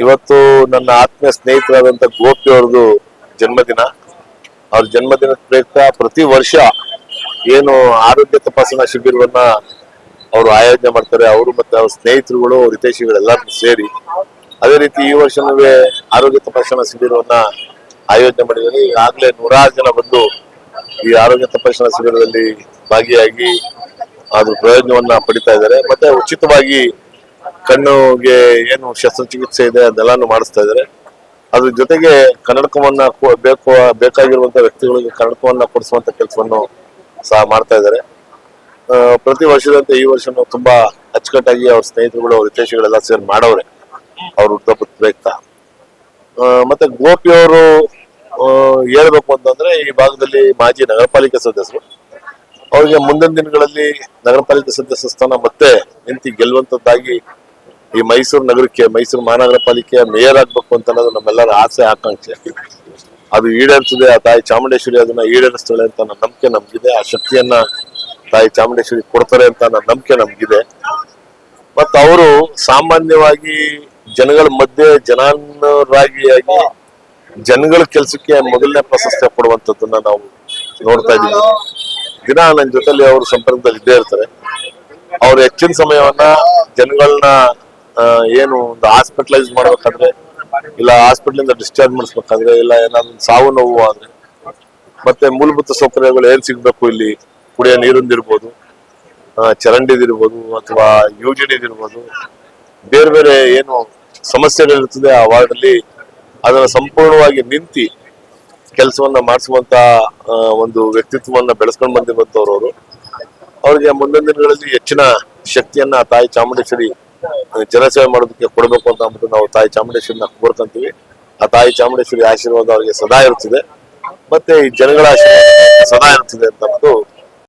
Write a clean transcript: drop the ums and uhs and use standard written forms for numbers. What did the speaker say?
ಇವತ್ತು ನನ್ನ ಆತ್ಮೀಯ ಸ್ನೇಹಿತರಾದಂತ ಗೋಪಿ ಅವ್ರದ್ದು ಜನ್ಮದಿನ. ಅವ್ರ ಜನ್ಮದಿನದ ಪ್ರಯುಕ್ತ ಪ್ರತಿ ವರ್ಷ ಏನು ಆರೋಗ್ಯ ತಪಾಸಣಾ ಶಿಬಿರವನ್ನ ಅವರು ಆಯೋಜನೆ ಮಾಡ್ತಾರೆ. ಅವರು ಮತ್ತೆ ಅವ್ರ ಸ್ನೇಹಿತರುಗಳು ಹಿತೈಷಿಗಳೆಲ್ಲರೂ ಸೇರಿ ಅದೇ ರೀತಿ ಈ ವರ್ಷನೂ ಆರೋಗ್ಯ ತಪಾಸಣಾ ಶಿಬಿರವನ್ನ ಆಯೋಜನೆ ಮಾಡಿದ್ದಾರೆ. ಈಗಾಗಲೇ 100 ಜನ ಬಂದು ಈ ಆರೋಗ್ಯ ತಪಾಸಣಾ ಶಿಬಿರದಲ್ಲಿ ಭಾಗಿಯಾಗಿ ಅದ್ರ ಪ್ರಯೋಜನವನ್ನ ಪಡಿತಾ ಇದ್ದಾರೆ. ಮತ್ತೆ ಉಚಿತವಾಗಿ ಕಣ್ಣುಗೆ ಏನು ಶಸ್ತ್ರಚಿಕಿತ್ಸೆ ಇದೆ ಅದೆಲ್ಲಾನು ಮಾಡಿಸ್ತಾ ಇದ್ದಾರೆ. ಅದ್ರ ಜೊತೆಗೆ ಕನ್ನಡಕವನ್ನ ಬೇಕಾಗಿರುವಂತ ವ್ಯಕ್ತಿಗಳಿಗೆ ಕನ್ನಡಕವನ್ನ ಕೊಡಿಸುವಂತ ಕೆಲಸವನ್ನು ಸಹ ಮಾಡ್ತಾ ಇದ್ದಾರೆ. ಪ್ರತಿ ವರ್ಷದಂತೆ ಈ ವರ್ಷನೂ ತುಂಬಾ ಅಚ್ಚುಕಟ್ಟಾಗಿ ಅವ್ರ ಸ್ನೇಹಿತರುಗಳು ಅವ್ರ ಹಿತೈಷಿಗಳೆಲ್ಲ ಸೇರಿ ಮಾಡವ್ರೆ ಅವ್ರ ಹುಟ್ಟುಹಬ್ಬದ ಪ್ರಯುಕ್ತ. ಮತ್ತೆ ಗೋಪಿ ಅವರು ಹೇಳ್ಬೇಕು ಅಂತಂದ್ರೆ ಈ ಭಾಗದಲ್ಲಿ ಮಾಜಿ ನಗರ ಪಾಲಿಕೆ ಸದಸ್ಯರು. ಅವ್ರಿಗೆ ಮುಂದಿನ ದಿನಗಳಲ್ಲಿ ನಗರ ಪಾಲಿಕೆ ಸದಸ್ಯ ಸ್ಥಾನ ಮತ್ತೆ ನಿಂತು ಗೆಲ್ಲುವಂತದ್ದಾಗಿ ಈ ಮೈಸೂರು ನಗರಕ್ಕೆ, ಮೈಸೂರು ಮಹಾನಗರ ಪಾಲಿಕೆಯ ಮೇಯರ್ ಆಗ್ಬೇಕು ಅಂತ ಅನ್ನೋದು ನಮ್ಮೆಲ್ಲರ ಆಸೆ ಆಕಾಂಕ್ಷೆ. ಅದು ಈಡೇರಿಸಿದೆ. ಆ ತಾಯಿ ಚಾಮುಂಡೇಶ್ವರಿ ಅದನ್ನ ಈಡೇರಿಸ್ತಾಳೆ ಅಂತ ನನ್ನ ನಂಬಿಕೆ ನಮ್ಗಿದೆ. ಆ ಶಕ್ತಿಯನ್ನ ತಾಯಿ ಚಾಮುಂಡೇಶ್ವರಿ ಕೊಡ್ತಾರೆ ಅಂತ ನನ್ನ ನಂಬಿಕೆ ನಮ್ಗಿದೆ. ಮತ್ತ ಅವರು ಸಾಮಾನ್ಯವಾಗಿ ಜನಗಳ ಮಧ್ಯೆ ಜನಾನುರಾಗಿಯಾಗಿ ಜನಗಳ ಕೆಲಸಕ್ಕೆ ಮೊದಲನೇ ಪ್ರಶಸ್ತಿ ಕೊಡುವಂತದ್ದನ್ನ ನಾವು ನೋಡ್ತಾ ಇದ್ದೀವಿ. ದಿನ ನನ್ನ ಜೊತೆಲಿ ಅವರು ಸಂಪರ್ಕದಲ್ಲಿ ಇದ್ದೇ ಇರ್ತಾರೆ. ಅವ್ರು ಹೆಚ್ಚಿನ ಸಮಯವನ್ನ ಜನಗಳನ್ನ ಏನು ಒಂದು ಹಾಸ್ಪಿಟಲೈಸ್ ಮಾಡ್ಬೇಕಾದ್ರೆ, ಇಲ್ಲ ಹಾಸ್ಪಿಟಲ್ ಡಿಸ್ಚಾರ್ಜ್ ಮಾಡಿಸ್ಬೇಕಾದ್ರೆ, ಇಲ್ಲ ಏನಾದ್ರು ಸಾವು ನೋವು ಆದ್ರೆ, ಮತ್ತೆ ಮೂಲಭೂತ ಸೌಕರ್ಯಗಳು ಏನ್ ಸಿಗ್ಬೇಕು, ಇಲ್ಲಿ ಕುಡಿಯೋ ನೀರಿಂದಿರ್ಬೋದು, ಚರಂಡಿದಿರ್ಬೋದು, ಅಥವಾ ಯುಜಿಡಿದಿರ್ಬೋದು, ಬೇರೆ ಬೇರೆ ಏನು ಸಮಸ್ಯೆಗಳಿರ್ತದೆ ಆ ವಾರ್ಡಲ್ಲಿ ಅದನ್ನ ಸಂಪೂರ್ಣವಾಗಿ ನಿಂತಿ ಕೆಲಸವನ್ನ ಮಾಡಿಸುವಂತ ಒಂದು ವ್ಯಕ್ತಿತ್ವವನ್ನ ಬೆಳೆಸ್ಕೊಂಡು ಬಂದಿರುವಂತವ್ರು ಅವರು. ಅವ್ರಿಗೆ ಮುಂದಿನ ದಿನಗಳಲ್ಲಿ ಹೆಚ್ಚಿನ ಶಕ್ತಿಯನ್ನ ತಾಯಿ ಚಾಮುಂಡೇಶ್ವರಿ ಜನಸೇವೆ ಮಾಡೋದಕ್ಕೆ ಕೊಡಬೇಕು ಅಂತ ಅಂದ್ಬಿಟ್ಟು ನಾವು ತಾಯಿ ಚಾಮುಂಡೇಶ್ವರಿನ ಕೋರ್ಕೊಂತೀವಿ. ಆ ತಾಯಿ ಚಾಮುಂಡೇಶ್ವರಿ ಆಶೀರ್ವಾದ ಅವರಿಗೆ ಸದಾ ಇರುತ್ತದೆ, ಮತ್ತೆ ಈ ಜನಗಳ ಆಶೀರ್ವಾದ ಸದಾ ಇರುತ್ತದೆ ಅಂತ ಅಂದ್ಬಿಟ್ಟು